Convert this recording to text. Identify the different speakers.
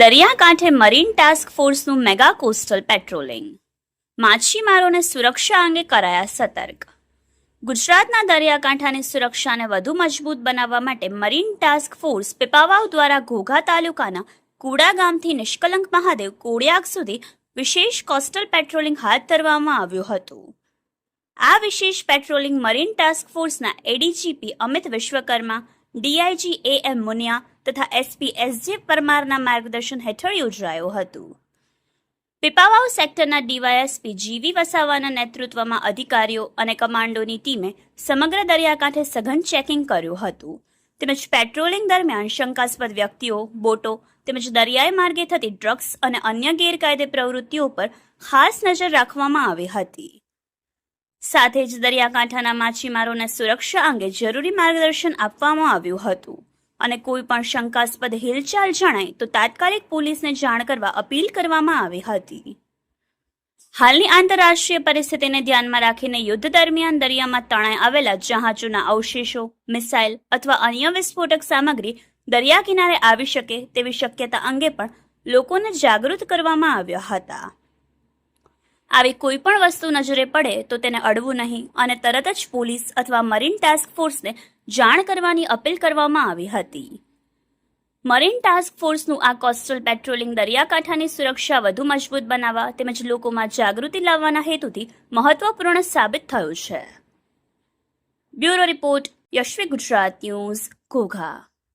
Speaker 1: દરિયાકાંઠે marine task ફોર્સનું mega coastal patrolling. માછીમારોને સુરક્ષા અંગે કરાયા સતર્ક. ગુજરાતના દરિયાકાંઠાની સુરક્ષાને વધુ મજબૂત બનાવવા માટે મરીન ટાસ્ક ફોર્સ પીપાવાવ દ્વારા ઘોઘા તાલુકાના કુડા ગામથી નિષ્કલંક મહાદેવ કોડિયાક સુધી વિશેષ કોસ્ટલ પેટ્રોલિંગ હાથ ધરવામાં આવ્યું હતું. આ વિશેષ પેટ્રોલિંગ મરીન ટાસ્ક ફોર્સના ADGP Amit Vishwakarma, DIG AM મુનિયા તથા SP SJ પરમારના માર્ગદર્શન હેઠળ યોજાયું હતું. પીપાવાવ સેક્ટરના ડીવાયએસપી GV વસાવાના નેતૃત્વમાં અધિકારીઓ અને કમાન્ડોની ટીમે સમગ્ર દરિયાકાંઠે સઘન ચેકિંગ કર્યું હતું. તેમજ પેટ્રોલિંગ દરમિયાન શંકાસ્પદ વ્યક્તિઓ, બોટો તેમજ દરિયાઈ માર્ગે થતી ડ્રગ્સ અને અન્ય ગેરકાયદે પ્રવૃત્તિઓ પર ખાસ નજર રાખવામાં આવી હતી. સાથે જ દરિયાકાંઠાના માછીમારોને સુરક્ષા અંગે જરૂરી માર્ગદર્શન આપવામાં આવ્યું હતું અને કોઈ પણ શંકાસ્પદ હિલચાલ જણાય તો તાત્કાલિક પોલીસને જાણ કરવા અપીલ કરવામાં આવી હતી. હાલની આંતરરાષ્ટ્રીય પરિસ્થિતિને ધ્યાનમાં રાખીને યુદ્ધ દરમિયાન દરિયામાં તણાઈ આવેલા જહાજોના અવશેષો, મિસાઇલ અથવા અન્ય વિસ્ફોટક સામગ્રી દરિયા કિનારે આવી શકે તેવી શક્યતા અંગે પણ લોકોને જાગૃત કરવામાં આવ્યા હતા. આવી કોઈ પણ વસ્તુ નજરે પડે તો તેને અડવું નહીં અને તરત જ પોલીસ અથવા મરીન ટાસ્ક ફોર્સને જાણ કરવાની અપીલ કરવામાં આવી હતી. મરીન ટાસ્ક ફોર્સનું આ કોસ્ટલ પેટ્રોલિંગ દરિયાકાંઠાની સુરક્ષા વધુ મજબૂત બનાવવા તેમજ લોકોમાં જાગૃતિ લાવવાના હેતુથી મહત્વપૂર્ણ સાબિત થયું છે. Bureau report, Yashvi Gujarat news, Ghogha.